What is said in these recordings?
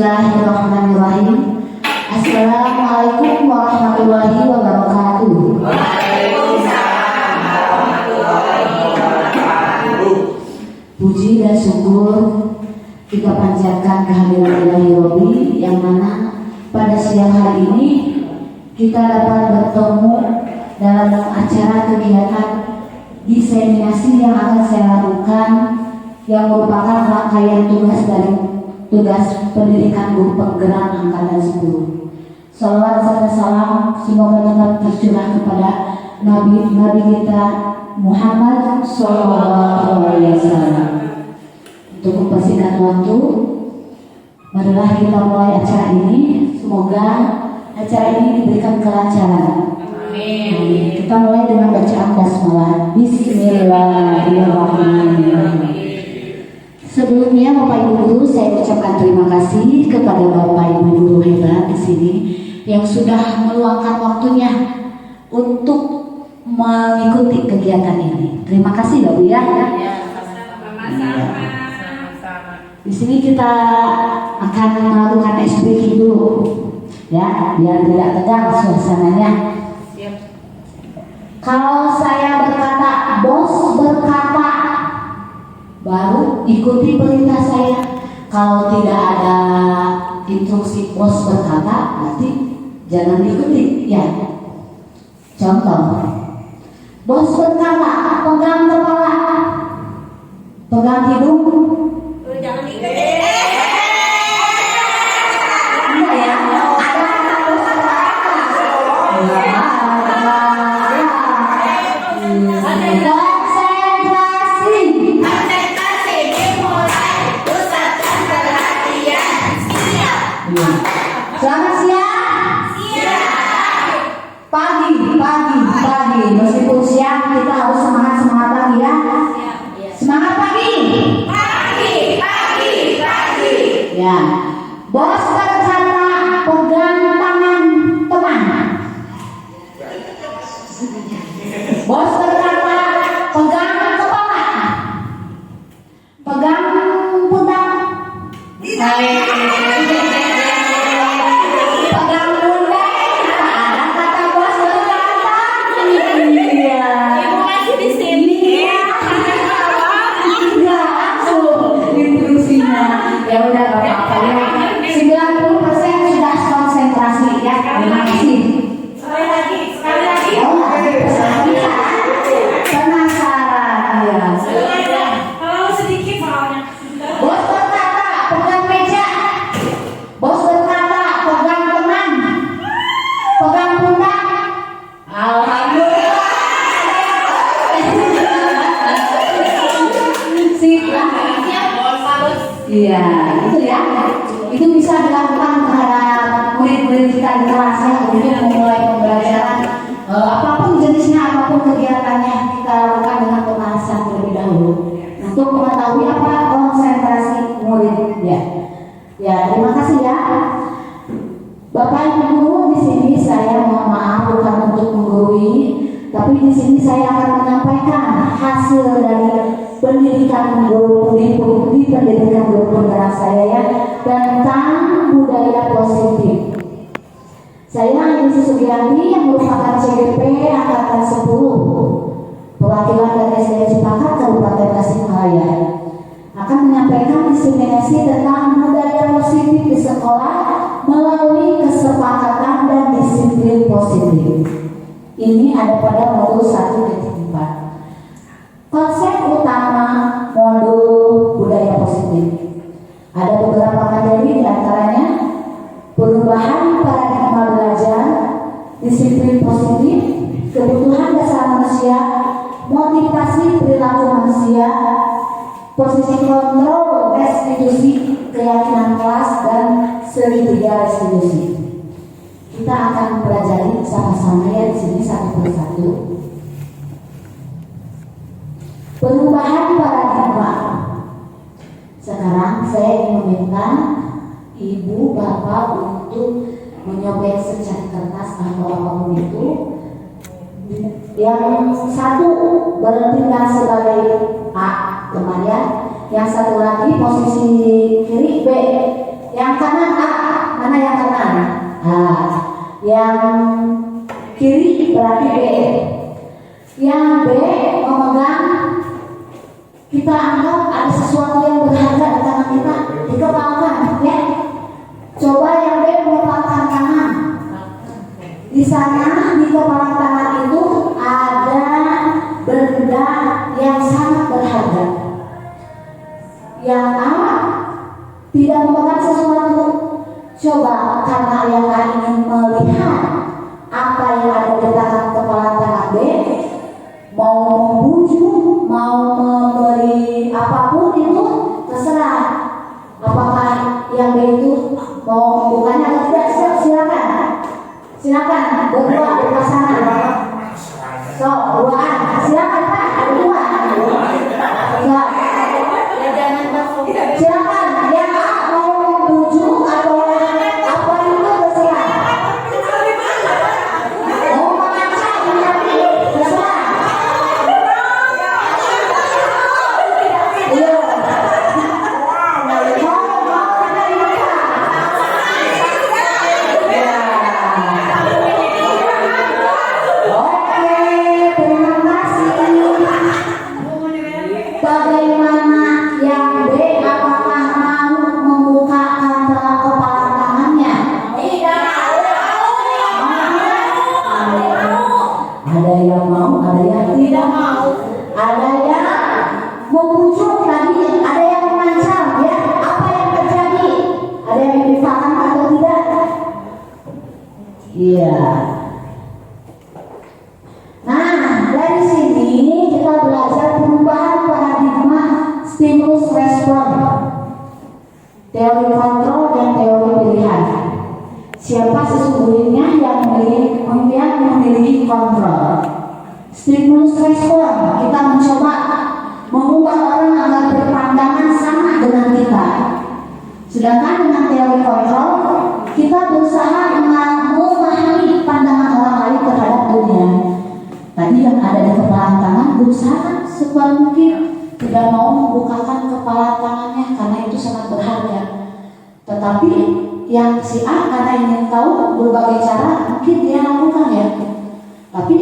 Bismillahirrahmanirrahim. Assalamualaikum warahmatullahi wabarakatuh. Waalaikumsalam warahmatullahi wabarakatuh. Puji dan syukur kita panjatkan kehadiran Ilahi Robbi, yang mana pada siang hari ini kita dapat bertemu dalam acara kegiatan diseminasi yang akan saya lakukan, yang merupakan rangkaian tugas pendidikan guru penggerak angkatan 10. Salawat serta salam semoga tetap tercurah kepada Nabi kita Muhammad SAW. Untuk mempersingkat waktu, marilah kita mulai acara ini. Semoga acara ini diberikan kelancaran. Amin. Kita mulai dengan bacaan basmalah. Bismillahirrahmanirrahim. Sebelumnya Bapak Ibu guru, saya ucapkan terima kasih kepada Bapak Ibu guru hebat di sini yang sudah meluangkan waktunya untuk mengikuti kegiatan ini. Terima kasih Bu ya. Di sini kita akan melakukan SBQ dulu, ya, biar tidak tegang suasananya. Kalau saya berkata, bos berkata, baru ikuti perintah saya. Kalau tidak ada instruksi bos berkata, berarti jangan diikuti, ya. Contoh, bos berkata, pegang kepala, pegang hidung, Jangan diikuti. enggak ya? Ada kata bos berkata, Konsentrasi dimulai, pusatkan perhatian. Siap. Selamat siang. Siap. Pagi. Meskipun siang kita harus semangat pagi ya. Semangat pagi. Pagi. Ya. Bos berkata pegang tangan teman. Bos berkata pegang kepala. Pegang pundak. Pegang pundak. Ada kata bos berkata. Iya. Ibu masih di sini. Enggak, langsung instruksinya. Ya udah gak apa-apa ya. 90% sudah konsentrasi ya. Terima kasih. Sekali lagi. Penasaran ya. Kalau sedikit soalnya. Bos berkata pegang meja. Bos berkata pegang teman. Pegang pundak. Alhamdulillah. Sip. Iya, itu ya. Itu bisa dilakukan terhadap murid-murid kita di kelas ya, untuk memulai pembelajaran apapun jenisnya, apapun kegiatannya, kita lakukan dengan pemanasan terlebih dahulu untuk mengetahui apa konsentrasi murid ya. Ya, terima kasih ya. Bapak Ibu guru, di sini saya mohon maaf bukan untuk menggurui, tapi di sini saya akan menyampaikan hasil dari pendidikan guru di pendidikan guru penggerak saya ya, tentang budaya positif. Saya Andi Sugianti yang merupakan CGP angkatan 10 perwakilan dari SD Cipakat Kabupaten Tasikmalaya akan menyampaikan diseminasi tentang budaya positif di sekolah melalui kesepakatan dan disiplin positif. Ini ada pada modul 1.4. Konsep utama modul budaya positif. Ada beberapa materi, diantaranya perubahan paradigma belajar, disiplin positif, kebutuhan dasar manusia, motivasi perilaku manusia, posisi kontrol restitusi, keyakinan kelas, dan segitiga restitusi. Kita akan pelajari sama-sama ya di sini satu persatu. Perubahan paradigma. Sekarang saya ingin meminta ibu bapak untuk menyobek secari kertas atau apapun itu. Yang satu bertindak sebagai A, teman ya. Yang satu lagi posisi kiri B, Yang kanan A, mana yang kanan? A. Yang kiri berarti B. Yang B memegang, kita anggap ada sesuatu yang berharga di tangan kita, dikepalkan, ya. Coba yang B mengepalkan tangan. Di sana di kepala tangan itu ada benda yang sangat berharga. Yang A tidak memegang sesuatu. Coba karena yang A ingin melihat apa yang ada di tangan kepala tangan B, mau membujuk, mau memberi apapun itu terserah. Apakah yang B itu mau membukanya atau tidak? Silakan. Silakan berdua berpasangan. So, duaan. Silakan Pak, ada dua. Ya. Silakan. Yang A mau membujuk atau apa itu terserah. Mau mengancam tapi terserah. Iya. Mau ada yang Oke, terima kasih. Bagaimana yang B, apakah mau membukakan kepala tangannya? Ada yang mau, ada yang tidak mau. Ada yang membujuk tadi, ada yang mengancam, ya. Apa yang terjadi? Ada yang dibukakan atau tidak? Iya. Nah, dari sini kita belajar perubahan paradigma stimulus respon, teori kontrol dan teori pilihan. Siapa sesungguhnya yang memiliki kontrol? Stimulus respon, kita mencoba mengubah orang agar berpandangan sama dengan kita. Sedangkan dengan teori kontrol, kita berusaha memahami pandangan orang lain terhadap dunia. Tadi yang ada di kepala tangan berusaha sekuat mungkin tidak mau membukakan kepala tangannya karena itu sangat berharga. Tetapi yang si A karena ingin tahu berbagai cara mungkin dia lakukan, ya. Tapi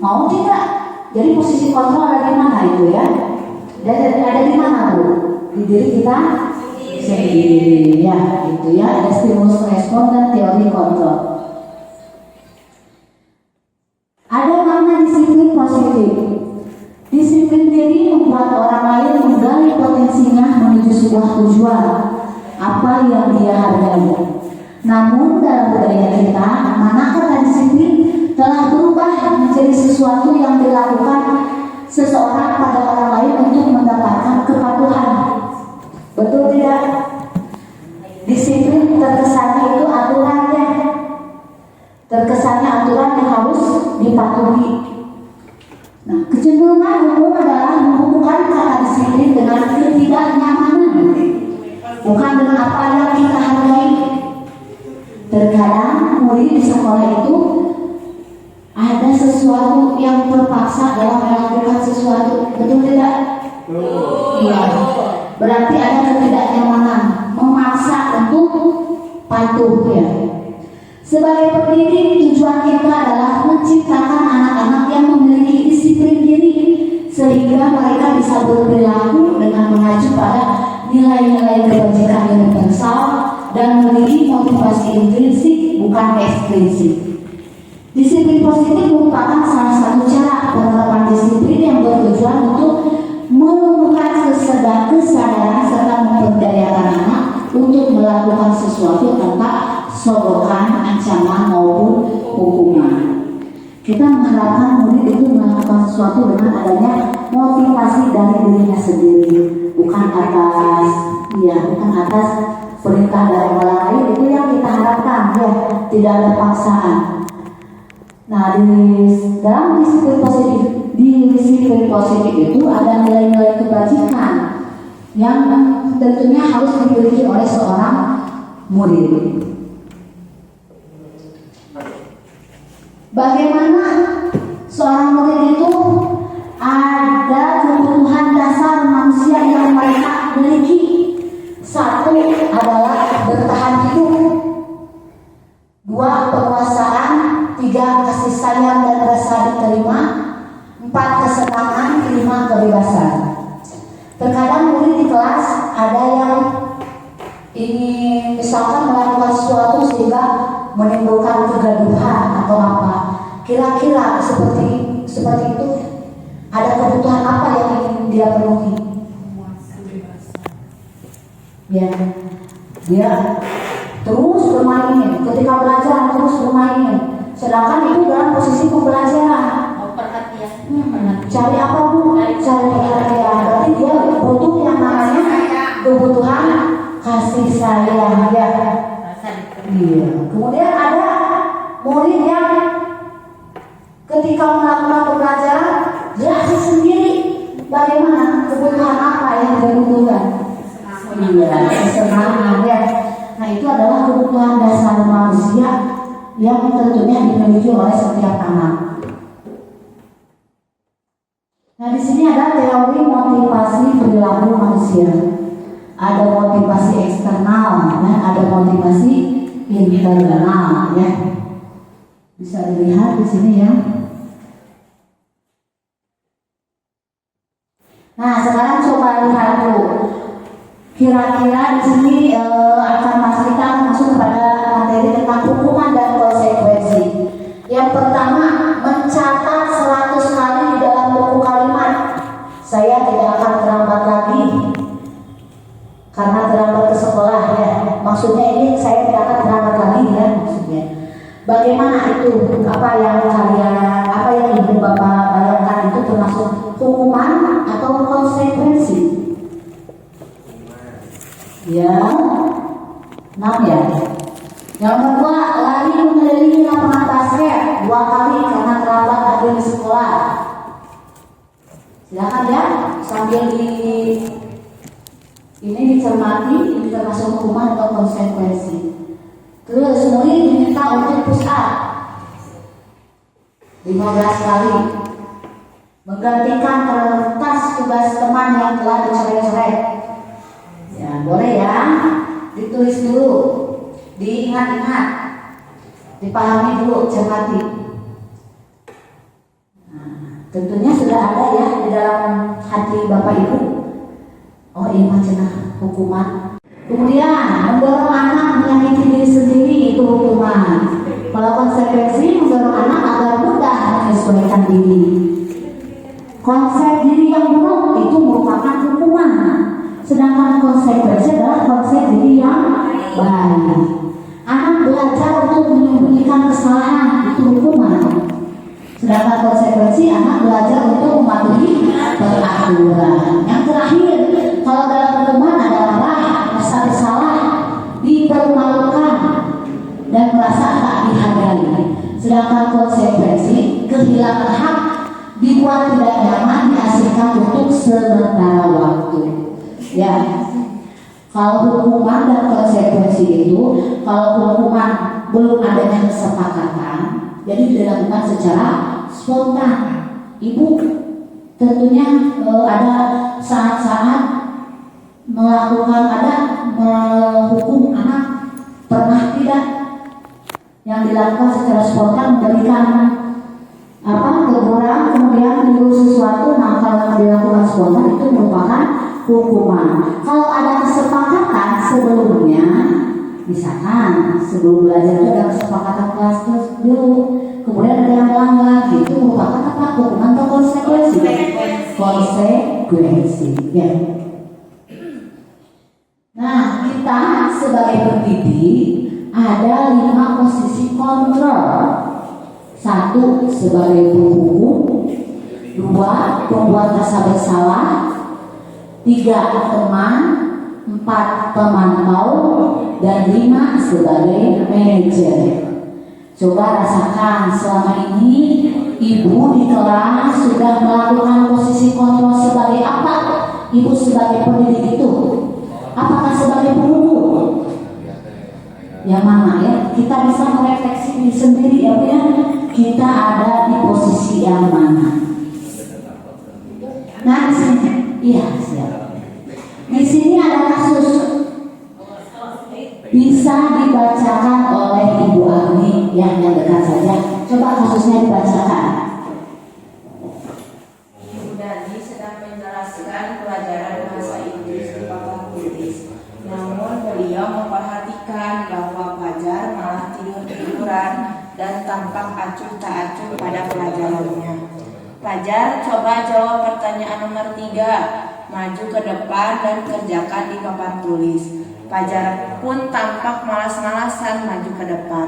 mau tidak? Jadi posisi kontrol ada di mana itu, ya? Ada di mana, Bu? Di diri kita sendiri, ya. Itu ya, ada stimulus respon dan teori kontrol. Ada makna disiplin positif. Disiplin diri membuat orang lain menggali potensinya menuju sebuah tujuan apa yang dia hargai. Namun dalam budaya kita, mana kata disiplin telah berubah menjadi sesuatu yang dilakukan seseorang pada orang lain untuk mendapatkan kepatuhan. Betul tidak? Disiplin terkesannya itu aturannya. Terkesannya aturan yang harus dipatuhi. Nah, kecenderungan umum adalah menghubungkan kata disiplin dengan ketidaknyamanan, bukan dengan apa yang kita hargai. Terkadang murid di sekolah itu ada sesuatu yang terpaksa dalam melakukan sesuatu, betul tidak? Iya. Berarti ada ketidaknyamanan, memaksa untuk patuh, ya. Sebagai pendidik, tujuan kita adalah menciptakan anak-anak yang memiliki disiplin diri sehingga mereka bisa berperilaku dengan mengacu pada nilai-nilai kebajikan universal dan memiliki motivasi intrinsik bukan ekstrinsik. Disiplin positif merupakan salah satu cara penerapan disiplin yang bertujuan untuk menumbuhkan kesadaran serta memberdayakan anak untuk melakukan sesuatu tanpa sogokan, ancaman maupun hukuman. Kita mengharapkan murid itu melakukan sesuatu dengan adanya motivasi dari dirinya sendiri, bukan atas perintah dari orang lain. Itu yang kita harapkan, ya, tidak ada paksaan. Nah, dalam disiplin positif itu ada nilai-nilai kebajikan yang tentunya harus dimiliki oleh seorang murid. Bagaimana seorang murid itu ada kebutuhan dasar manusia yang mereka miliki. Satu adalah bertahan bertahan hidup, 2 penguasaan, 3 kasih sayang dan rasa diterima, 4 kesenangan, 5 kebebasan. Terkadang murid di kelas ada yang ingin misalkan melakukan sesuatu sehingga menimbulkan kegaduhan atau apa. Kira-kira seperti itu, ada kebutuhan apa yang ingin dia penuhi? Ya, dia terus bermain, ketika belajar terus bermain, sedangkan itu dalam posisi pembelajaran. Cari apa Bu? Cari perhatian. Berarti dia butuh yang namanya kebutuhan kasih sayang, ya. Iya. Kemudian ada murid yang ketika melakukan pembelajaran dia sendiri bagaimana kebutuhan apa yang dia butuhkan. Iya, kesenangan, ya. Nah, itu adalah kebutuhan dasar manusia yang tentunya dimiliki oleh setiap anak. Nah, di sini ada teori motivasi perilaku manusia. Ada motivasi eksternal, ya, ada motivasi internal, ya. Bisa dilihat di sini, ya. Nah, sekarang coba lihat dulu. Kira-kira di sini kita masuk kepada materi tentang hukuman dan konsekuensi. Yang pertama, mencatat 100 kali di dalam buku kalimat. Saya tidak akan terlambat lagi karena terlambat ke sekolah, ya. Maksudnya ini saya tidak akan terlambat lagi, ya, maksudnya. Bagaimana itu? Apa yang ibu bapak bayangkan itu termasuk hukuman atau konsekuensi? Ya, 6, ya. Yang kedua, lari mengelilingi lapangan basket 2 kali karena terlambat hadir di sekolah. Silakan, ya, sambil ini dicermati, ini termasuk hukuman atau konsekuensi. Terus murid diminta untuk push up 15 kali, menggantikan kertas tugas teman yang telah dicoret-coret. Ya, boleh, ya, ditulis dulu, diingat-ingat, dipahami dulu, cermati. Nah, tentunya sudah ada, ya, di dalam hati Bapak Ibu. Oh, ini macam hukuman. Kemudian mendorong anak menyakiti diri sendiri, itu hukuman. Kalau konsekuensi, mendorong anak agar mudah menyesuaikan diri. Konsep diri yang buruk itu merupakan hukuman. Sedangkan konsekuensi adalah konsep diri yang baik. Anak belajar untuk menyembunyikan kesalahan, itu hukuman. Sedangkan konsekuensi anak belajar untuk mematuhi peraturan. Yang terakhir, kalau dalam hukuman adalah merasa bersalah, dipermalukan, dan merasa tak dihargai. Sedangkan konsekuensi kehilangan hak, dibuat tidak nyaman, diasingkan untuk sementara waktu. Ya, kalau hukuman dan konsekuensi itu, kalau hukuman belum adanya kesepakatan, jadi dilakukan secara spontan. Ibu tentunya ada saat-saat menghukum anak, pernah tidak yang dilakukan secara spontan, memberikan teguran, kemudian menyuruh sesuatu. Nah, kalau dilakukan spontan itu merupakan hukuman. Kalau ada kesepakatan sebelumnya, misalkan sebelum belajar itu ada kesepakatan kelas dulu, kemudian ada yang melanggar, itu merupakan apa? Hukuman atau konsekuensi? Konsekuensi, ya. Nah, kita sebagai pendidik ada 5 posisi kontrol. 1 sebagai penghukum, 2 pembuat rasa bersalah, 3 teman, 4 pemantau, dan 5 sebagai manajer. Coba rasakan selama ini ibu di kelas sudah melakukan posisi kontrol sebagai apa? Ibu sebagai pendidik itu, apakah sebagai penghukum? Yang mana, ya? Kita bisa merefleksi diri sendiri, ya, ya. Kita ada di posisi yang mana? Nah, di sini, iya, siap. Di sini ada kasus bisa tiduran dan tampak acuh tak acuh pada pelajarannya. Fajar coba jawab pertanyaan nomor 3. Maju ke depan dan kerjakan di papan tulis. Fajar pun tampak malas-malasan maju ke depan.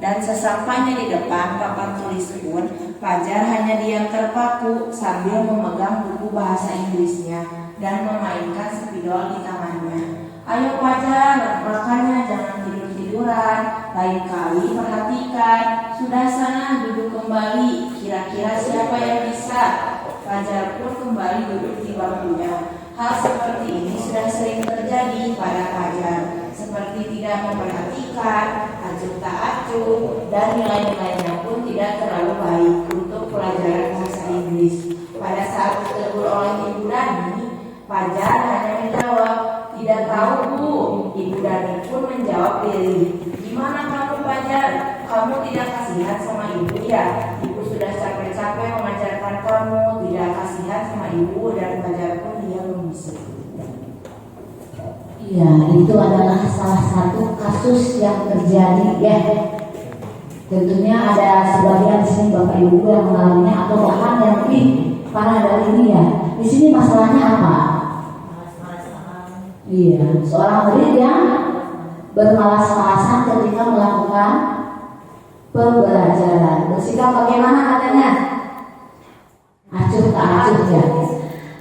Dan sesampainya di depan papan tulis pun, Fajar hanya diam terpaku sambil memegang buku bahasa Inggrisnya dan memainkan spidol di tangannya. Ayo Fajar, makanya jangan tidur-tiduran. Lain kali perhatikan. Sudah sana duduk kembali. Kira-kira siapa yang bisa? Fajar pun kembali duduk di bangkunya. Hal seperti ini sudah sering terjadi pada Fajar. Seperti tidak memperhatikan, acuh tak acuh, dan nilai-nilainya pun tidak terlalu baik untuk pelajaran bahasa Inggris. Pada saat ditegur oleh Ibu Dani, Fajar hanya menjawab, "Tidak tahu Bu." Ibu Dani pun menjawab diri, "Gimana kamu Fajar? Kamu tidak kasihan sama ibu ya? Ibu sudah capek-capek mengajarkan kamu, tidak kasihan sama ibu." Dan Fajar pun dia membisik. Iya, itu adalah salah satu kasus yang terjadi ya. Tentunya ada sebagian di sini Bapak Ibu yang mengalaminya atau bahkan yang lebih parah dari ini ya. Di sini masalahnya apa? Iya, seorang murid yang bermalas-malasan ketika melakukan pembelajaran. Bersikap bagaimana katanya? Acuh tak acuh ya.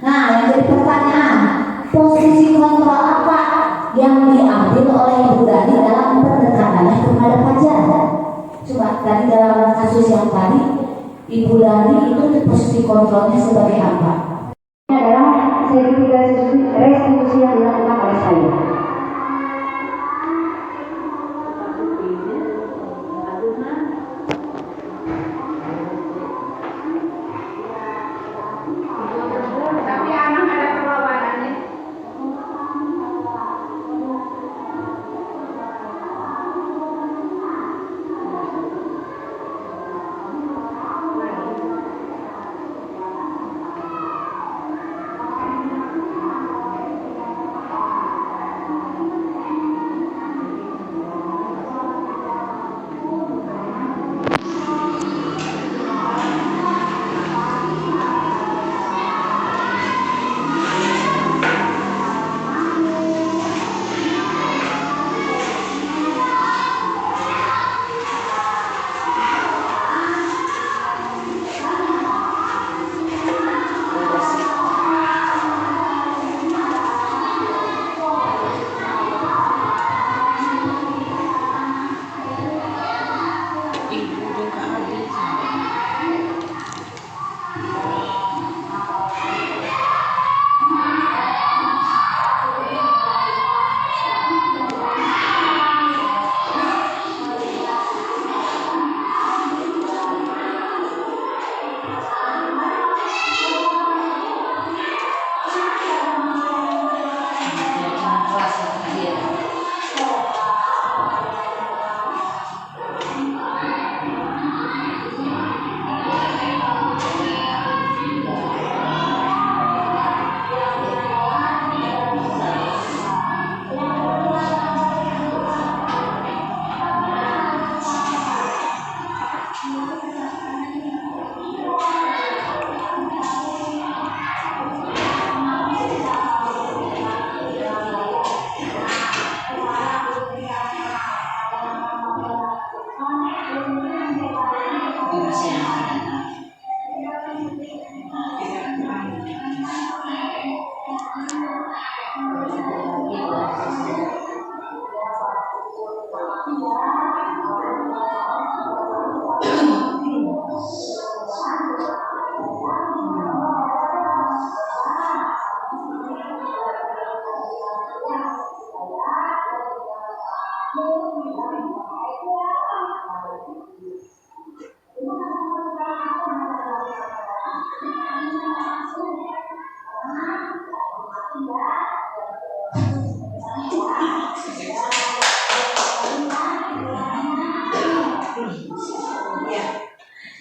Nah, yang jadi pertanyaan, posisi kontrol apa yang diambil oleh Ibu Dani dalam pendekatannya kepada Fajar? Coba tadi dalam kasus yang tadi, Ibu Dani itu posisi kontrolnya sebagai apa? Ini adalah restitusi yang dilakukan oleh saya. Tapi anak ada perlawanannya.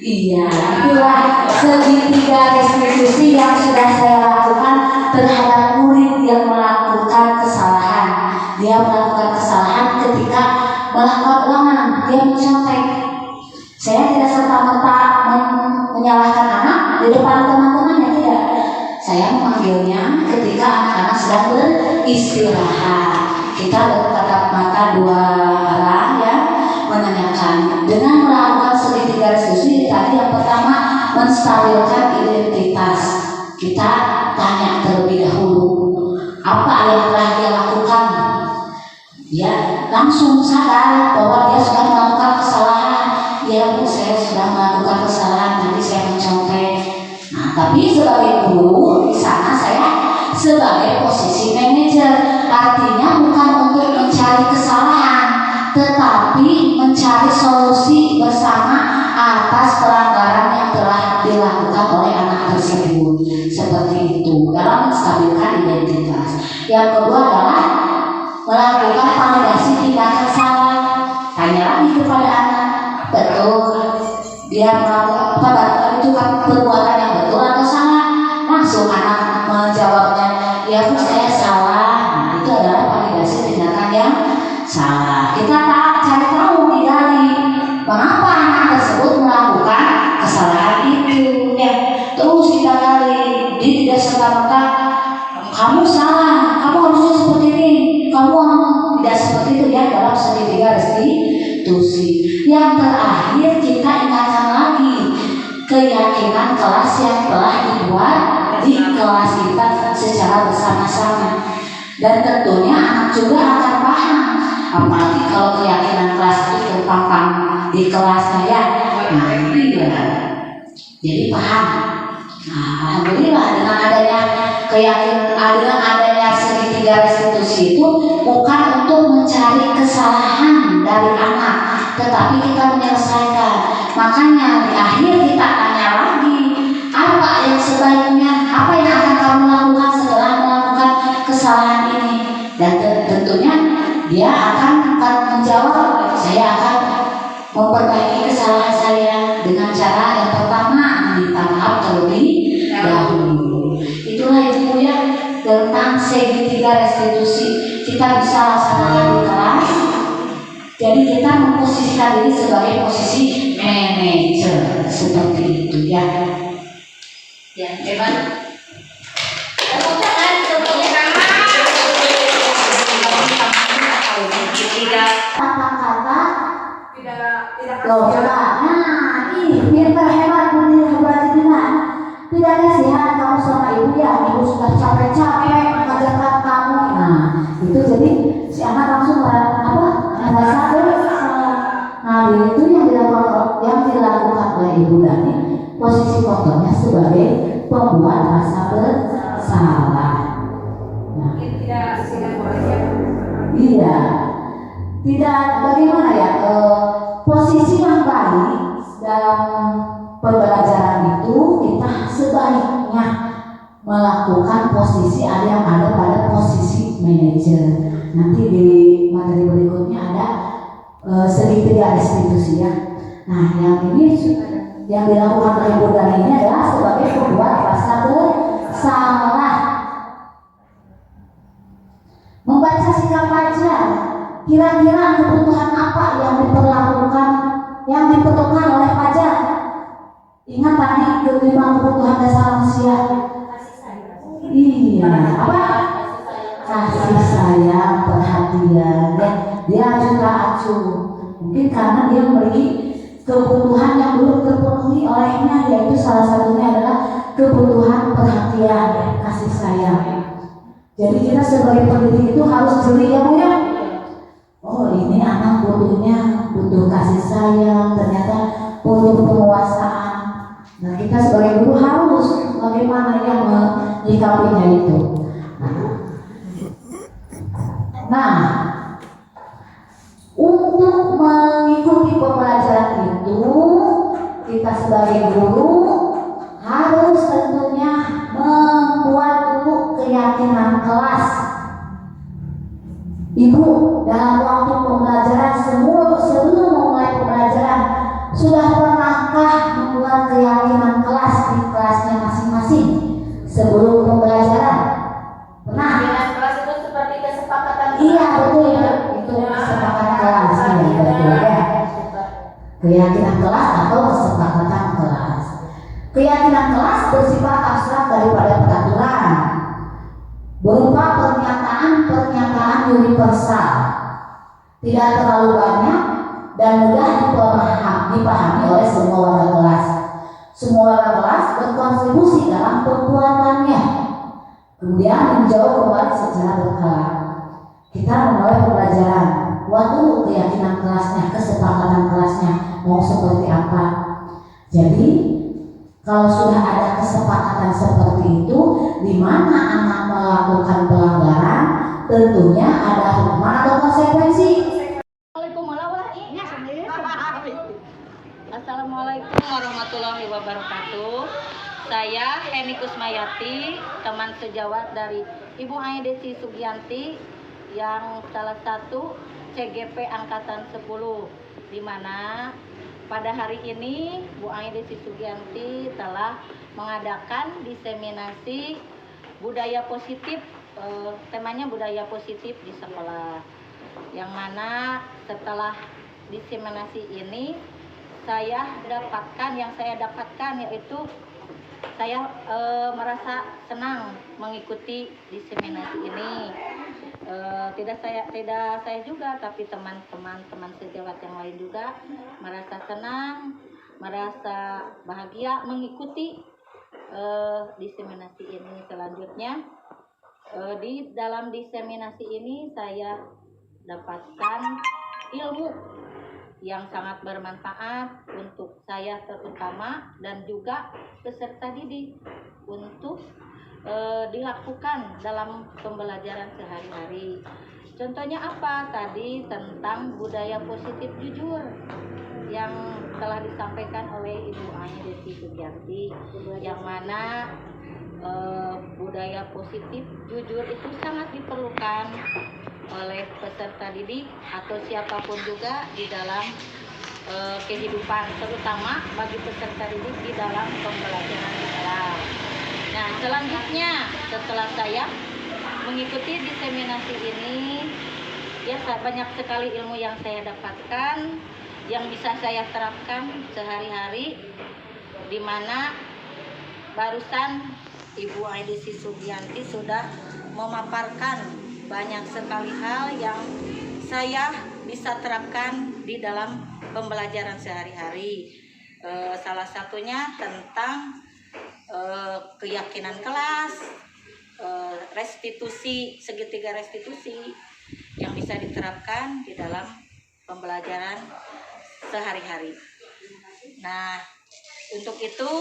Iya, itulah segitiga restitusi yang sudah saya lakukan terhadap murid yang melakukan kesalahan. Dia melakukan kesalahan ketika melakukan ulangan, dia mencontek. Saya tidak serta-merta menyalahkan anak di depan teman-temannya, tidak. Saya memanggilnya ketika anak-anak sedang beristirahat. Kita bertatap mata dua arah ya, menanyakan dengan melakukan segitiga diskusi. Tadi yang pertama menstabilkan identitas. Kita tanya terlebih dahulu apa yang telah dia lakukan. Dia langsung sadar bahwa dia sudah melakukan kesalahan. Ya Bu, saya sudah melakukan kesalahan, nanti saya mencontek. Nah, tapi sebagai guru di sana saya sebagai posisi manajer, artinya bukan untuk mencari kesalahan, tetapi mencari solusi bersama atas pelanggaran yang telah dilakukan oleh anak tersebut. Seperti itu dalam menstabilkan identitas. Yang kedua adalah melakukan validasi tindakan salah. Tanya lagi kepada anak, betul dia melakukan apa itu kan perbuatan yang betul atau salah? Langsung anak menjawabnya, ya Bu, saya salah. Nah, itu adalah validasi tindakan yang salah. Kita cari tahu, digali mengapa anak tersebut melakukan kesalahan itu. Ya, terus kita gali. Dia tidak serta-merta kamu salah, kamu harusnya seperti ini, kamu tidak seperti itu ya, dalam segitiga restitusi. Yang terakhir kita ingatkan lagi keyakinan kelas yang telah dibuat di kelas kita secara bersama-sama, dan tentunya anak juga akan paham, apalagi kalau keyakinan kelas itu terpampang di kelasnya ya. Nah, iya. Jadi paham. Nah, alhamdulillah dengan adanya dengan adanya segitiga restitusi itu bukan untuk mencari kesalahan dari anak, tetapi kita menyelesaikan. Makanya di akhir kita tanya lagi, apa yang sebaiknya, apa yang akan kamu lakukan setelah melakukan kesalahan ini, dan tentunya dia akan menjawab, saya akan memperbaiki kesalahan saya dengan cara yang pertama minta maaf terlebih dahulu. Itulah itu ya tentang segitiga restitusi. Kita bisa laksanakan di kelas. Jadi kita memposisikan diri sebagai posisi manajer seperti itu ya. Ya, hebat. Tepuk tangan semuanya. Kata-kata tidak coba. Nah, ini pintar hebat, hebat juga. Tidak kasihan kamu sama ibu ya, ibu sudah capek-capek mengajarkan kamu. Nah, itu jadi si anak langsung merasa bersalah. Nah, itu yang dilakukan oleh ibu Dani, posisi contohnya sebagai pembuat rasa bersalah. Nah, iya, tidak bagaimana ya, posisi yang baik dalam pembelajaran itu kita sebaiknya melakukan posisi yang ada pada posisi manajer. Nanti di materi berikutnya ada segitiga restitusi ya. Nah, yang ini yang dilakukan oleh Ibu Dani ini adalah sebagai pembuat rasa bersalah. Membaca sikap pelajar, kira-kira kebutuhan apa yang diperlukan oleh pelajar? Ingat tadi 5 kebutuhan dasar manusia. Iya, apa? Kasih sayang, perhatian, dan dia juga acuh. Mungkin karena dia memiliki kebutuhan yang belum terpenuhi olehnya, yaitu salah satunya adalah kebutuhan perhatian, kasih sayang. Jadi kita sebagai pendidik itu harus jeli ya Bu ya. Oh, ini anak butuh kasih sayang, ternyata butuh penguasaan. Nah, kita sebagai guru harus bagaimana yang menyikapinya itu. Nah, untuk mengikuti pembelajaran itu, kita sebagai guru harus tentunya membuat dulu keyakinan kelas. Ibu dalam waktu pembelajaran sebelum memulai pembelajaran sudah pernahkah membuat keyakinan kelas di kelasnya masing-masing sebelum pembelajaran? Keyakinan kelas atau kesepakatan kelas. Keyakinan kelas bersifat abstrak daripada peraturan, berupa pernyataan-pernyataan universal, tidak terlalu banyak dan mudah dipahami oleh semua warga kelas. Semua warga kelas berkontribusi dalam pembuatannya, kemudian menjawab kembali secara berkala. Kita memulai pembelajaran, buat dulu keyakinan kelasnya, kesepakatan kelasnya mau seperti apa. Jadi kalau sudah ada kesepakatan seperti itu, di mana anak melakukan pelanggaran, tentunya ada hukuman atau konsekuensi. Assalamualaikum warahmatullahi wabarakatuh. Saya Heni Kusmayati, teman sejawat dari Ibu Ai Desi Sugianti yang salah satu CGP Angkatan 10, di mana pada hari ini Bu Ai Desi Sugianti telah mengadakan diseminasi budaya positif, temanya budaya positif di sekolah, yang mana setelah diseminasi ini yang saya dapatkan yaitu saya merasa senang mengikuti diseminasi ini. Tidak saya juga, tapi teman sejawat yang lain juga merasa senang, merasa bahagia mengikuti diseminasi ini. Selanjutnya di dalam diseminasi ini saya dapatkan ilmu yang sangat bermanfaat untuk saya terutama dan juga peserta didik untuk dilakukan dalam pembelajaran sehari-hari. Contohnya apa? Tadi tentang budaya positif jujur yang telah disampaikan oleh Ibu Ai Desi Sugianti, yang mana budaya positif jujur itu sangat diperlukan oleh peserta didik atau siapapun juga di dalam kehidupan, terutama bagi peserta didik di dalam pembelajaran di kelas. Nah, selanjutnya setelah saya mengikuti diseminasi ini, ya banyak sekali ilmu yang saya dapatkan yang bisa saya terapkan sehari-hari, di mana barusan Ibu Ai Desi Sugianti sudah memaparkan banyak sekali hal yang saya bisa terapkan di dalam pembelajaran sehari-hari. Salah satunya tentang keyakinan kelas, restitusi, segitiga restitusi yang bisa diterapkan di dalam pembelajaran sehari-hari. Nah, untuk itu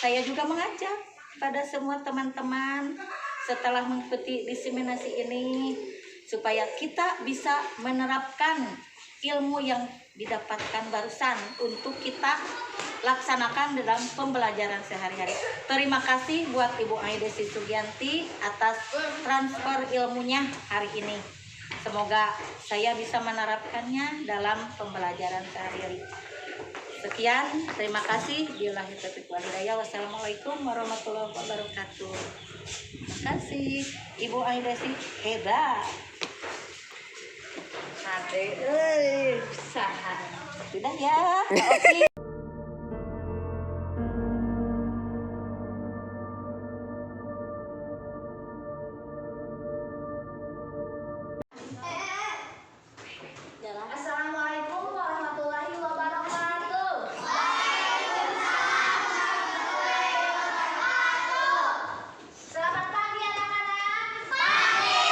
saya juga mengajak pada semua teman-teman setelah mengikuti diseminasi ini supaya kita bisa menerapkan ilmu yang didapatkan barusan untuk kita laksanakan dalam pembelajaran sehari-hari. Terima kasih buat Ibu Ai Desi Sugianti atas transfer ilmunya hari ini. Semoga saya bisa menerapkannya dalam pembelajaran sehari-hari. Sekian, terima kasih. Billahi taufiq wal hidayah. Wassalamualaikum warahmatullahi wabarakatuh. Terima kasih. Ibu Ai Desi hebat. Nanti, bisa. Sudah ya. Oke. Assalamualaikum warahmatullahi wabarakatuh. Selamat pagi anak-anak. Pagi.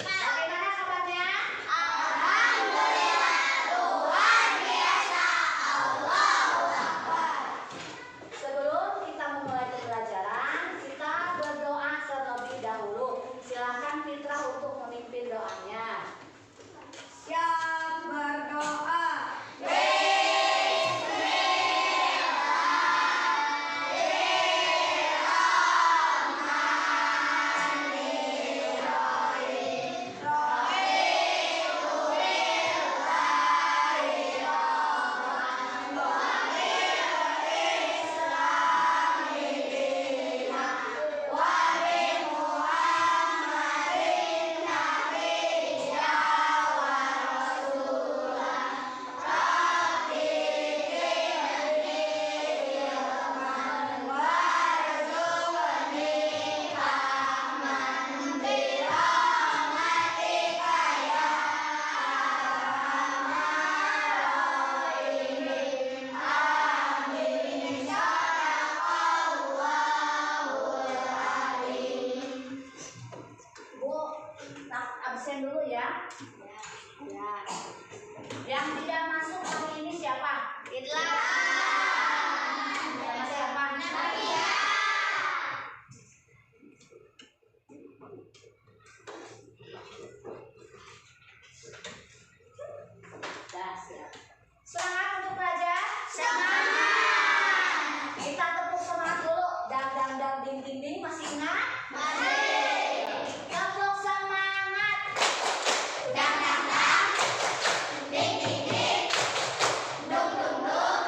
Bagaimana kabarnya? Alhamdulillah, Tuhan Yang tidak masuk hari ini siapa? Itulah. Sama siapa? Nadia. Dah siap. Semangat untuk belajar. Semangat. Kita tepuk semangat dulu. Dang dang dang ding ding ding, masih ingat? Masih. Tepuk semangat. Dang dang dang. Ding ding ding. Dung dung dung.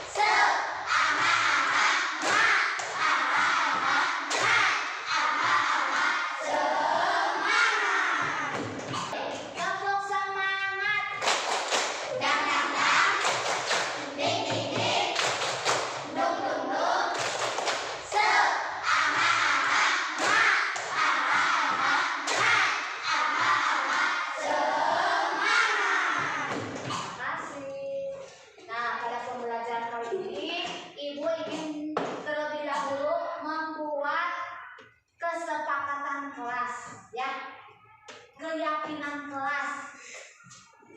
Se aha aha ma aha aha ma aha aha semangat. Tepuk semangat. Dang dang dang. Ding ding ding. Dung dung dung. Se aha aha ma aha aha ma aha aha semangat. Makasih. Nah, pada pembelajaran kali ini, Ibu ingin terlebih dahulu membuat kesepakatan kelas, ya, keyakinan kelas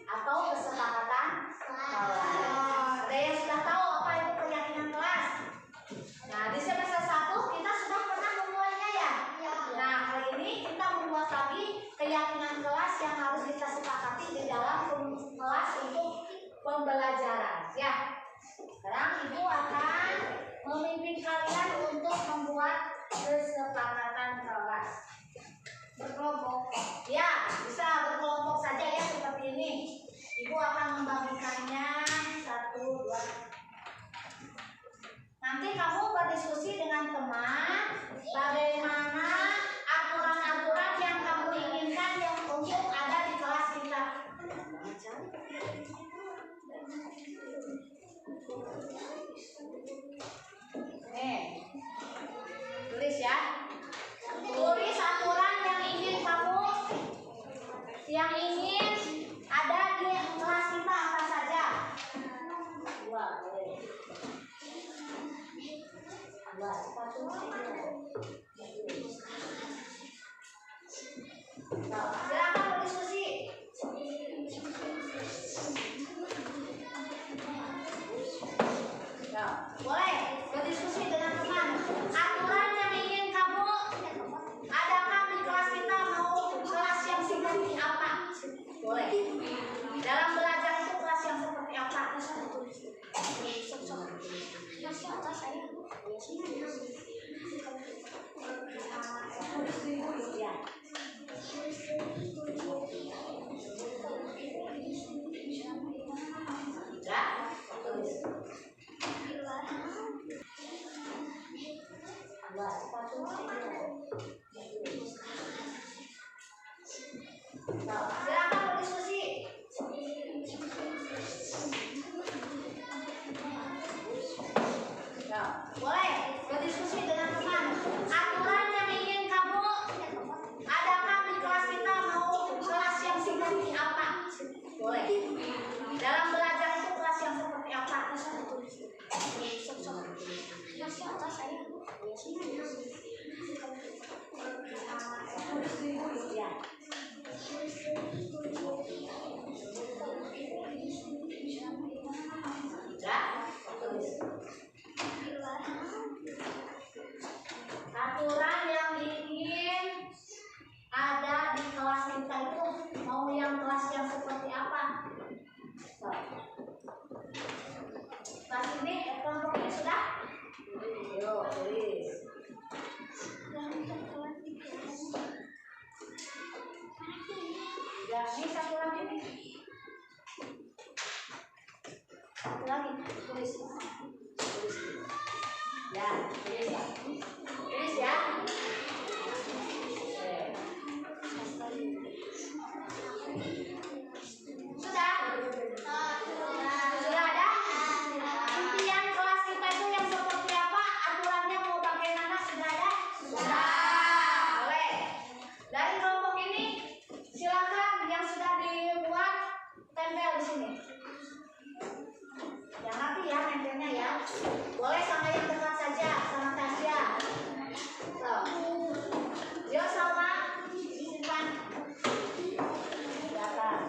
atau kesepakatan kelas. Ada yang sudah tahu apa itu keyakinan kelas? Nah, di semester 1 kita sudah pernah memulainya ya. Nah, kali ini kita membuat lagi keyakinan kelas yang harus kita sepakati di dalam kelas untuk pembelajaran, ya. Sekarang Ibu akan memimpin kalian untuk membuat kesepakatan kelas. Berkelompok, ya, bisa berkelompok saja ya seperti ini. Ibu akan membagikannya 1, 2. Nanti kamu berdiskusi dengan teman bagaimana aturan-aturan yang kamu inginkan yang untuk ada di kelas kita. Nih, tulis ya. Tulis aturan yang ingin ada di kelas kita apa saja. 2 boleh. 2 sepatu. Nah, silakan berdiskusi. Nah, boleh berdiskusi dengan teman. Aturan yang ingin kamu adakan di kelas kita, mau kelas yang seperti apa? Boleh. Dalam belajar itu kelas yang seperti apa? Ya. Ya, tulis. 2 sepatu. Nah, silakan berdiskusi. Nah, boleh berdiskusi dengan teman. Aturan yang ingin kamu adakan di kelas kita, mau kelas yang seperti apa? Boleh. Dalam belajar itu kelas yang seperti apa? Ya. Aturan yang ingin ada di kelas kita itu mau yang kelas yang seperti apa? Kelas ini kelompoknya sudah? Yuk, tulis. Ya, ini satu lagi nih. Satu lagi, tulis. Tulis. Ya, tulis ya. Tulis ya. Sudah? Sudah ada? Impian kelas kita itu yang seperti apa? Aturannya mau bagaimana? Sudah ada? Sudah. Boleh. Dari kelompok ini, silakan yang sudah dibuat tempel di sini. Yang rapi ya nempelnya ya. Boleh sama yang dekat saja, sama Tasya. Yo sama simpan. Silakan.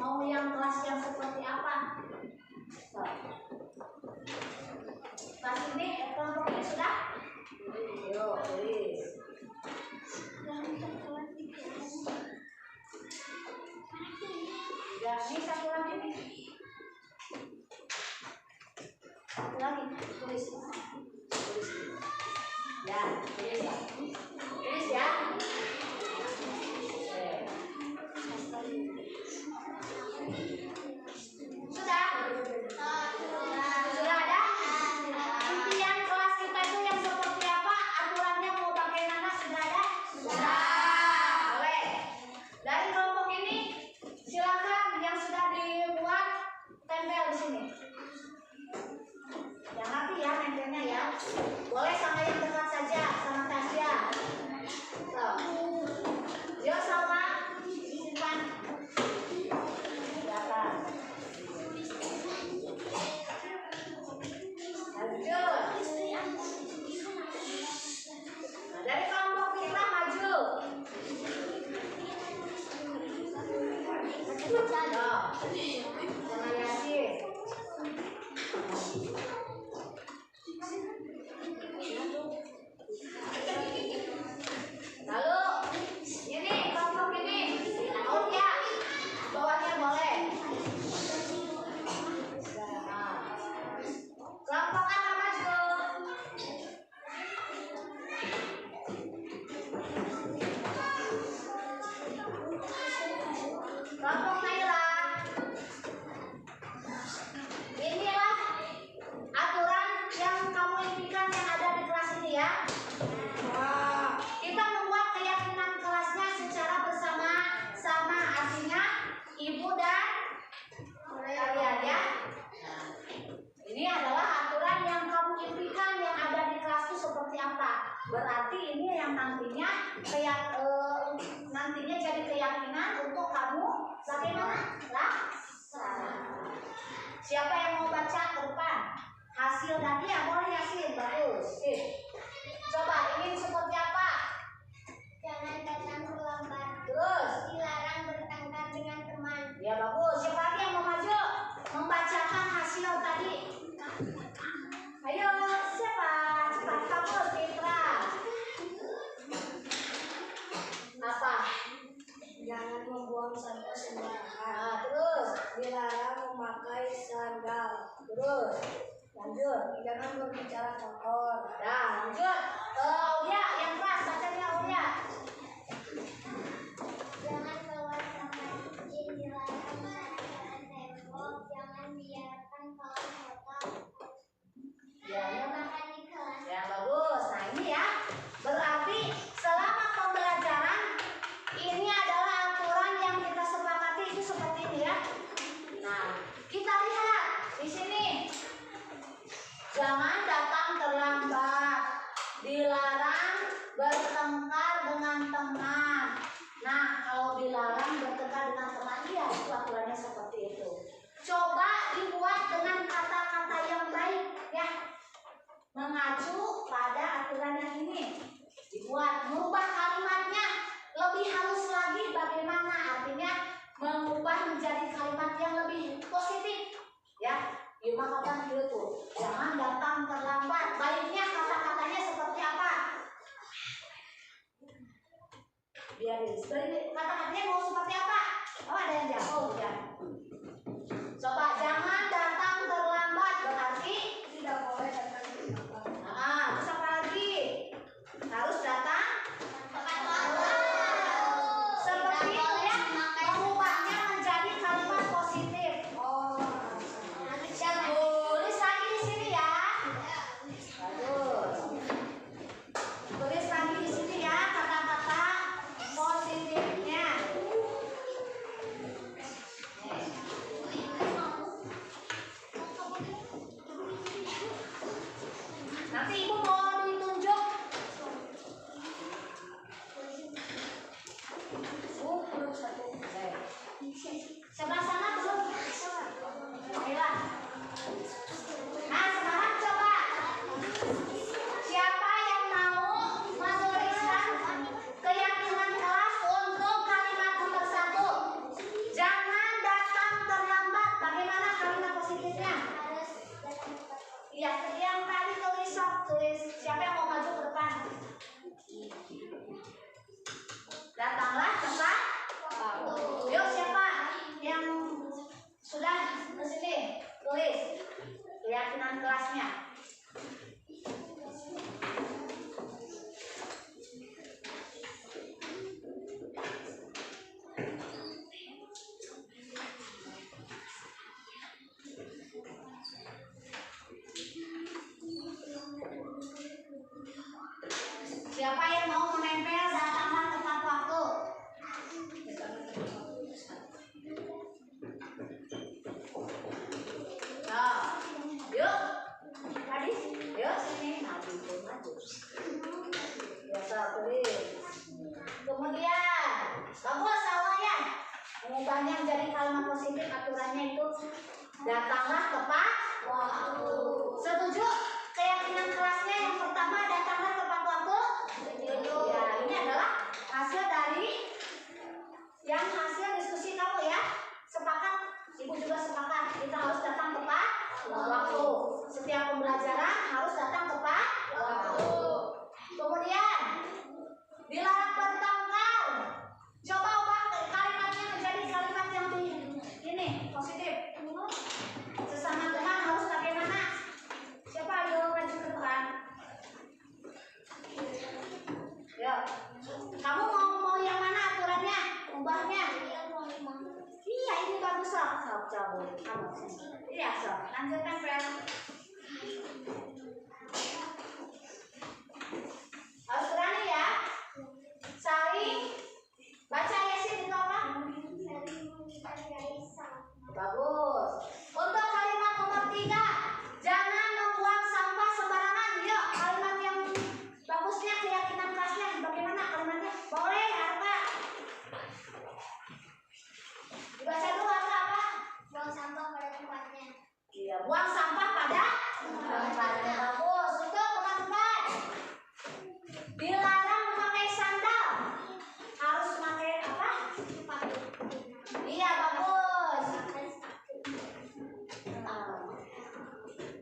mau yang kelas yang seperti apa? So. Kelas ini kelompok ini sudah? Yuk, tulis. Ya, ini satu lagi nih. Satu lagi, tulis. Tulis. Ya, tulis ya. Tulis ya. Sudah? Sudah ada? Impian kelas kita itu yang seperti apa? Aturannya mau bagaimana? Sudah ada? Sudah. Boleh. Dari kelompok ini silakan yang sudah dibuat tempel di sini. Yang nanti ya nempelnya ya. Boleh sama yang dekat saja, sama Tasya. Yo sama simpan. Silakan. Lanjut. Nah, dari kelompok kita maju. Sama Yasin. Lalu ini kelompok ini out ya, bawahnya boleh. Nah, kelompok apa maju? Kelompok Naila. Inilah aturan yang kamu impikan yang ada di kelas ini ya. Kita membuat keyakinan kelasnya secara bersama-sama, artinya ibu dan kalian ya. Nah, ini adalah aturan yang kamu impikan yang ada di kelas itu seperti apa. Berarti ini yang nantinya nantinya jadi keyakinan untuk kamu bagaimana? Laksana. Siapa yang mau baca ke depan? Hasil tadi ya boleh Yasin, bagus. Coba ingin seperti apa? Jangan datang terlambat. Terus? Dilarang bertengkar dengan teman. Ya bagus. Siapa lagi yang mau maju? Membacakan hasil tadi. Ayo siapa? Cepat kamu Fitra. Apa? Jangan membuang sampah sembarangan. Nah, terus? Dilarang memakai sandal. Terus? Lanjut. Jangan berbicara kotor. Nah, lanjut. Aulia yang keras bacanya Aulia. Jangan keluar sampai izin. Dilarang menempelkan tembok. Jangan biarkan kawan kotor. Ya, ya, Mak. Makan di kelas. Ya bagus. Nah ini ya, berarti selama pembelajaran ini adalah aturan yang kita sepakati itu seperti ini ya. Nah kita lihat di sini, jangan datang terlambat, dilarang bertengkar dengan teman. Nah kalau dilarang bertengkar dengan teman, ya itu aturannya seperti itu. Coba dibuat dengan kata-kata yang baik ya. Mengacu pada aturan yang ini dibuat, mengubah kalimatnya lebih halus lagi bagaimana, artinya mengubah menjadi kalimat yang lebih positif ya. Gimana kan gitu, jangan datang terlambat, baiknya kata-katanya seperti apa? Biar kata-katanya mau seperti apa? Oh ada yang jawab ya. Coba jangan datang terlambat berarti Tidak boleh datang terlambat. terus apa lagi? Harus datang tepat waktu. Seperti itu ya, mengubahnya menjadi kalimat positif. Oh. Tulis lagi di sini ya. Bagus. Tulis lagi di sini ya kata-kata positifnya. kelasnya. Siapa yang mau menempel datanglah tepat waktu. Nah, yuk, tadi, yuk sini, maju, maju. Biasa tulis. Kemudian, bagus awalnya. Mengubahnya menjadi kalimat positif, aturannya itu datanglah tepat waktu. Setuju? Keyakinan kelasnya yang pertama datanglah tepat waktu. Ya, ini adalah hasil dari yang hasil diskusi kamu ya. Sepakat, ibu juga sepakat. Kita harus datang tepat waktu. Setiap pembelajaran harus datang tepat waktu. Kemudian dilarang bertengkar. Coba ubah kalimatnya menjadi kalimat yang ini positif. Sesama teman harus bagaimana? Siapa ayo maju ke depan? Yuk, kamu mau yang mana aturannya? Ubahnya? Iya, ini bagus loh. Sok, coba kamu sini. Iya, sok. Lanjutkan, Fel. Harus berani ya. Saling baca ya sih itu apa? Bagus. Untuk kalimat nomor 3, jangan membuang sampah sembarangan. Yuk, kalimat yang bagusnya keyakinan kelasnya bagaimana kalimatnya? Boleh apa? Dibaca dulu apa? Buang sampah pada tempatnya. Iya, buang sampah pada tempatnya. Bagus. Untuk teman-teman, dilarang memakai sandal. Harus memakai apa? Iya, bagus.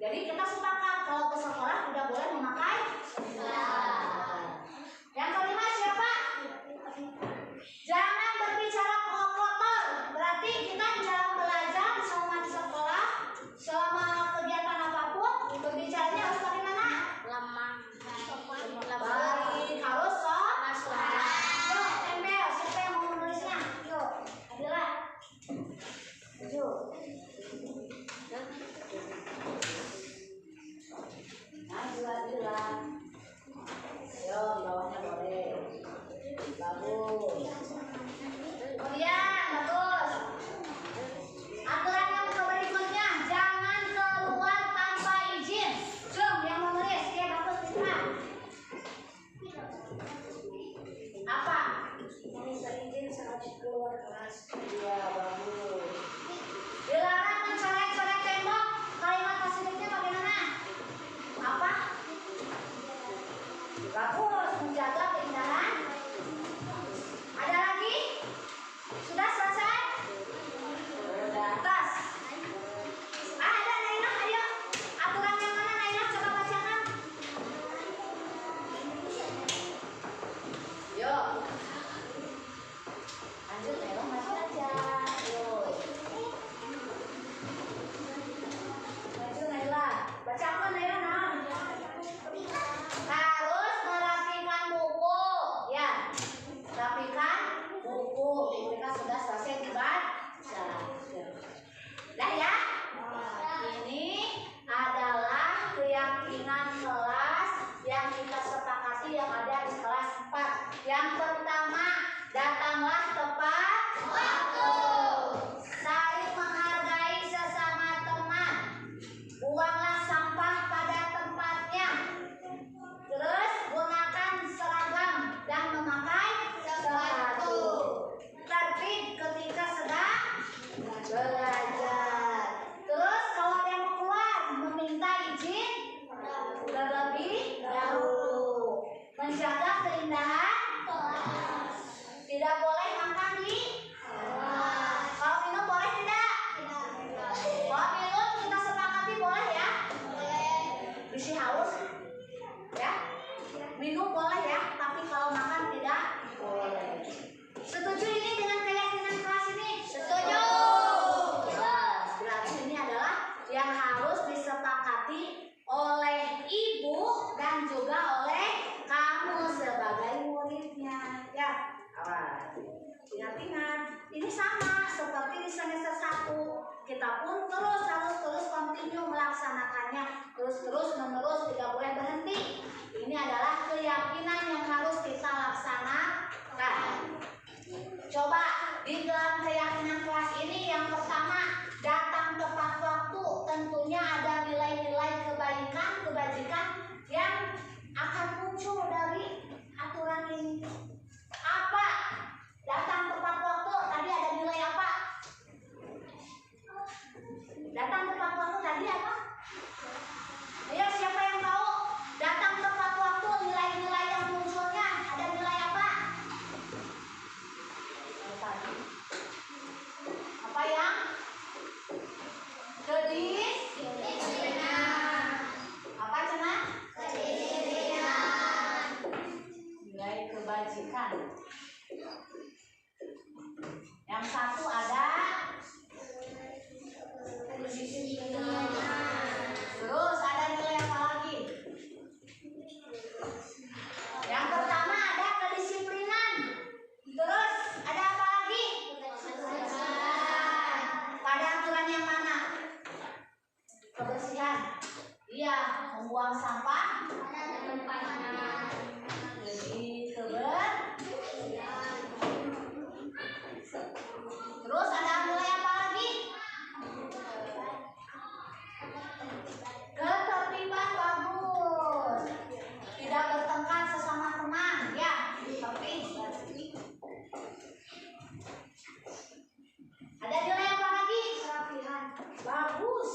Jadi kita sepakat kalau ke sekolah tidak boleh memakai sandal. Yang kelima siapa? Jangan berbicara kotor. Berarti kita di dalam belajar selama di sekolah, selama kegiatan apapun, berbicaranya harus pakai kita pun harus terus continue melaksanakannya, terus menerus, tidak boleh berhenti. Ini adalah keyakinan yang harus kita laksanakan. Coba di dalam keyakinan kelas ini yang pertama, datang tepat waktu. Tentunya ada nilai-nilai kebaikan, kebajikan yang akan muncul dari aturan ini. Apa? Datang tepat waktu, tadi ada nilai apa? Datang tepat waktu tadi apa? Ayo, siapa yang tahu? Datang tepat waktu, nilai-nilai yang munculnya ada nilai apa? Apa yang? Kedisiplinan. Apa Cina? Kedisiplinan. Nilai kebajikan. Yang satu ada kedisiplinan. Terus ada nilai apa lagi? Yang pertama ada kedisiplinan. Terus ada apa lagi? Pada aturan yang mana? Kebersihan. Iya, membuang sampah pada tempatnya. Jadi kebersihan. Terus ada nilai apa lagi? Ketertiban bagus. Tidak bertengkar sesama teman, ya. Tertib. Ada nilai apa lagi? Kerapihan. Bagus.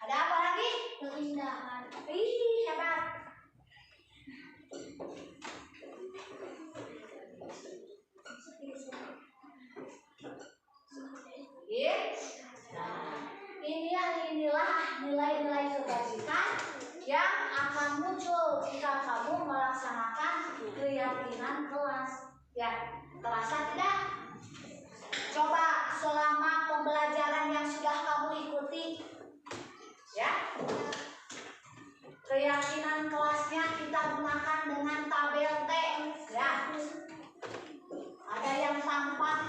Ada apa lagi? Keindahan. Ih, hebat. Inilah nilai-nilai kebajikan yang akan muncul jika kamu melaksanakan keyakinan kelas. Ya, terasa tidak? Coba selama pembelajaran yang sudah kamu ikuti, ya, keyakinan kelasnya kita gunakan dengan tabel T, ya. Ada yang tampak.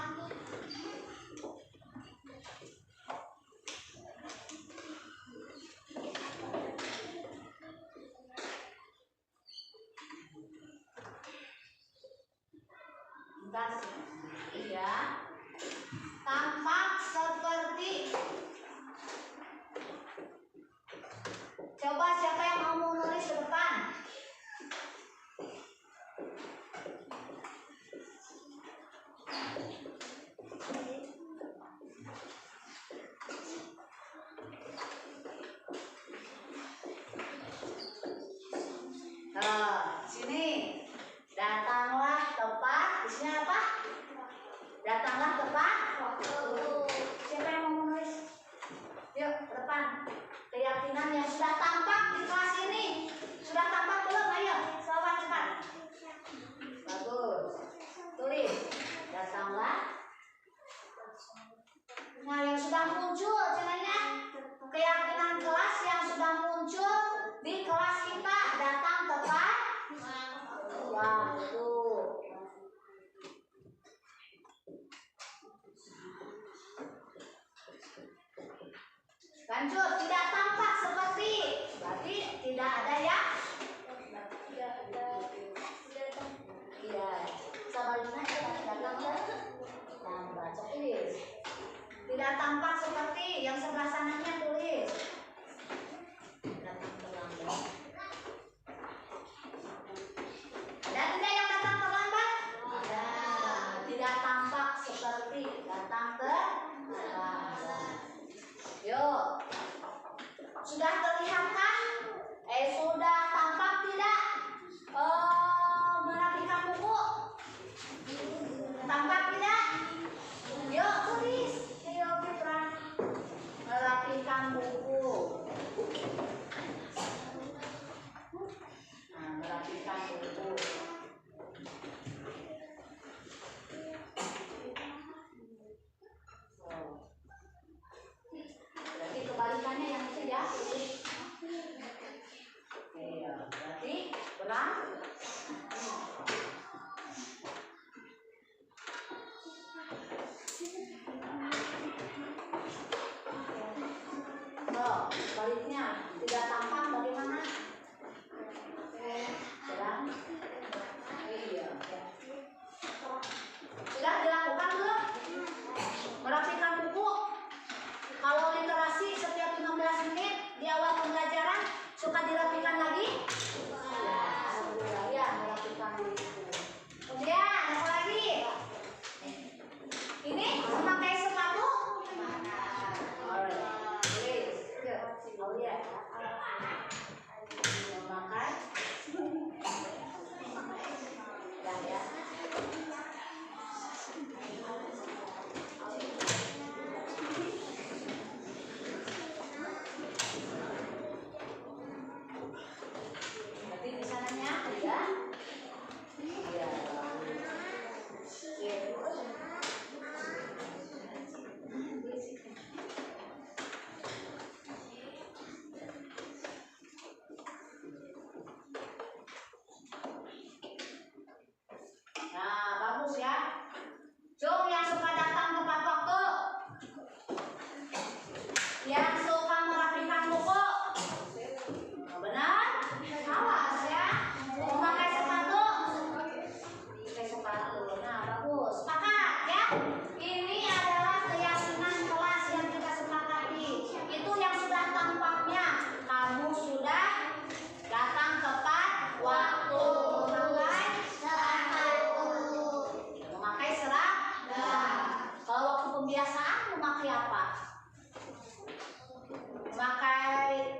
Iya, tampak seperti. Coba siapa yang mau nulis ke depan? Sini. Datanglah tepat. Isinya apa? Datanglah tepat waktu. Siapa yang mau menulis? Yuk, ke depan. Keyakinan yang sudah tampak di kelas ini. Sudah tampak belum? Ayo, selamat cepat. Bagus. Tulis. Datanglah. Nah, yang sudah muncul caranya keyakinan kelas yang sudah muncul di kelas kita, datang tepat waktu. Lanjut, tidak tampak seperti, berarti tidak ada ya? Iya, sebaliknya datang baca tulis. Tidak tampak seperti, yang sebelah sananya tulis. Datang terlambat. Ada tidak yang datang terlambat? Ada. Tidak tampak seperti, datang terlambat. Yuk. Sudah terlihatkah? Sudah tampak tidak? Merapikan buku? Tampak tidak? Yuk tulis. Ayo Fitra. Merapikan buku. Nah, merapikan buku. Berarti kebalikannya yang itu ya. Oke, berarti berang. sebaliknya tidak tampak bagaimana? Sedang? Iya. Sudah dilakukan belum? Merapikan buku. Kalau literasi setiap 15 menit di awal pembelajaran suka dirapikan lagi? Ya, alhamdulillah ya merapikan buku. Kemudian apa lagi? Ini memakai sepatu? Berarti di sananya ya? Iya. Nah, bagus ya. Cung yang suka datang tepat waktu, yang suka merapikan buku, benar? Awas ya. Memakai sepatu, pakai sepatu. Nah, bagus. Sepakat ya. Ini adalah keyakinan kelas yang kita sepakati. Itu yang sudah tampaknya kamu sudah datang tepat waktu. Memakai seragam. Kalau waktu pembiasaan memakai apa? Memakai,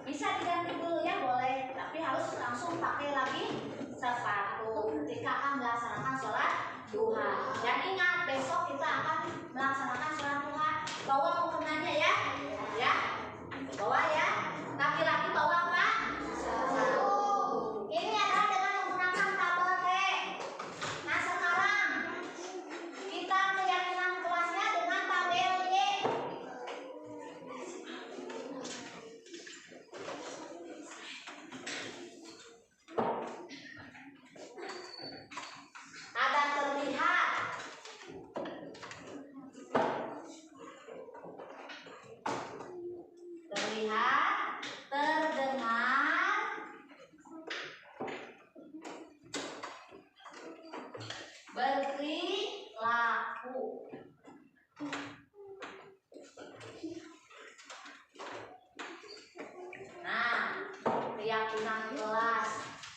bisa diganti dulu ya, boleh, tapi harus langsung pakai lagi sepatu ketika akan melaksanakan sholat duha. Dan ingat, besok kita akan melaksanakan sholat duha. Bawa mukenanya ya, ya, bawa ya. Laki-laki bawa apa? Sepatu. Ini adalah dengan menggunakan tabel T. Nah, sekarang kita keyakinan kelasnya dengan tabel Y. Ada terlihat, terdengar, berperilaku. Nah, keyakinan kelas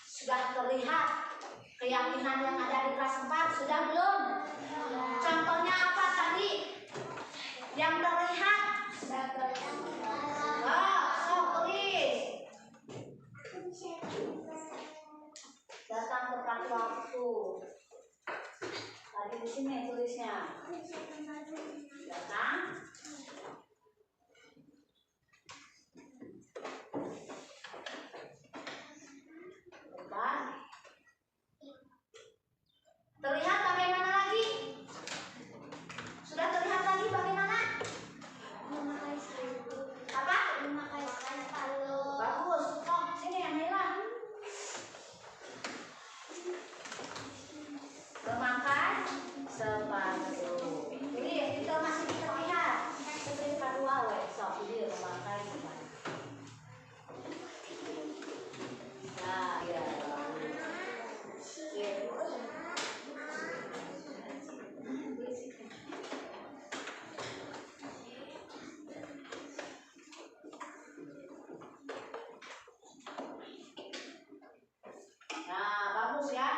sudah terlihat. Keyakinan yang ada di kelas 4 sudah belum? Contohnya apa tadi? Yang terlihat? Oh, sok tulis. Datang tepat waktu. Tadi di sini tulisnya. Datang. Tepat. Terlihat bagaimana lagi? Sudah terlihat lagi bagaimana? Memakai sepatu. Apa? Memakai sepatu. Bagus. Oh, sini yang Naila. Memakai sepatu. Ini kita masih terlihat. Seperti sepatu awe. So, ini memakai sepatu. Nah, ya. Nah, bagus ya.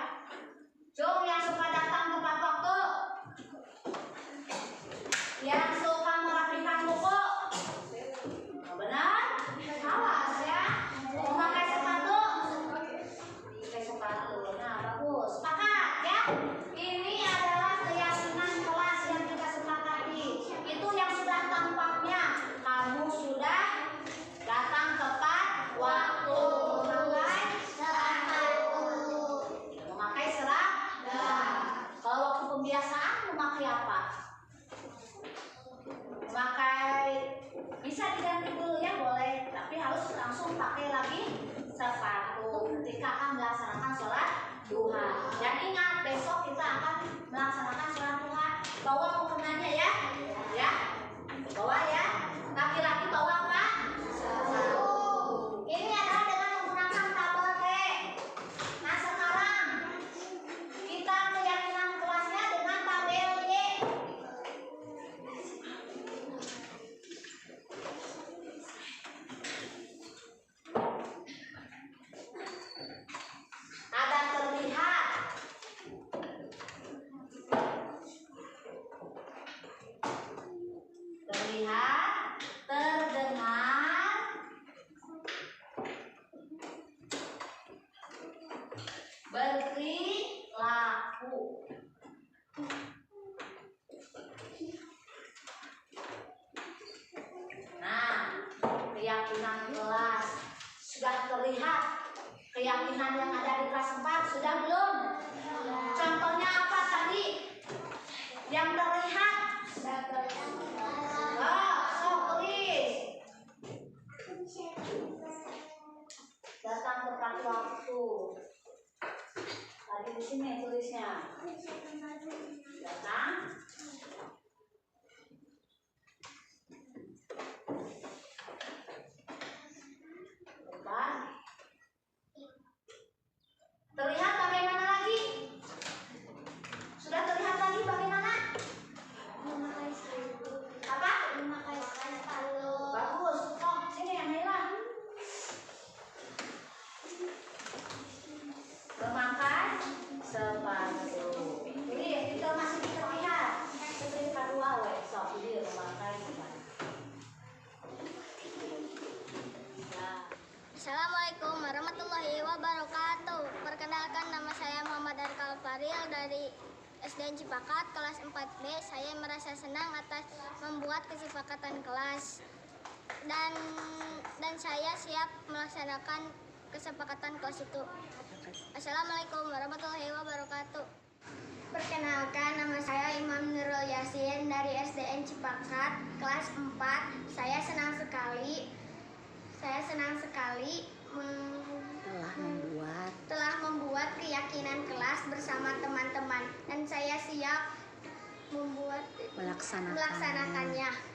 Cung yang suka datang tepat waktu, yang suka merapikan buku, benar? Awas ya. Memakai sepatu, pakai sepatu. Nah, bagus. Sepakat ya. Ini adalah keyakinan kelas yang kita sepakati. Itu yang sudah tampaknya kamu sudah datang tepat waktu. Memakai seragam. Kalau waktu pembiasaan memakai apa? Memakai, bisa diganti dulu ya, boleh, tapi harus langsung pakai lagi sepatu ketika akan melaksanakan sholat duha. Dan ingat, besok kita akan melaksanakan sholat duha. Bawa mukenanya ya, ya, bawa ya. Laki-laki bawa apa? Sepatu. Berperilaku. Nah, keyakinan kelas sudah terlihat. Keyakinan yang ada di kelas 4 sudah belum? Contohnya apa tadi? Yang terlihat? Oh, so tulis. Datang tepat waktu. Tadi di sini tulisnya. Datang. Tepat. Terlihat bagaimana lagi? Sudah terlihat lagi bagaimana? Apa? Bagus. Oh, sini yang hilang. Memakai sepatu. Ini kita masih terlihat. Seperti kedua, sok ini memakai sepatu. Nah. Assalamualaikum warahmatullahi wabarakatuh. Perkenalkan, nama saya Muhammad Arkal Faril dari SDN Cipakat kelas 4B. Saya merasa senang atas membuat kesepakatan kelas dan saya siap melaksanakan kesepakatan kelas itu. Assalamualaikum warahmatullahi wabarakatuh. Perkenalkan, nama saya Imam Nurul Yasin dari SDN Cipakat kelas 4. Saya senang sekali telah membuat keyakinan kelas bersama teman-teman dan saya siap melaksanakannya.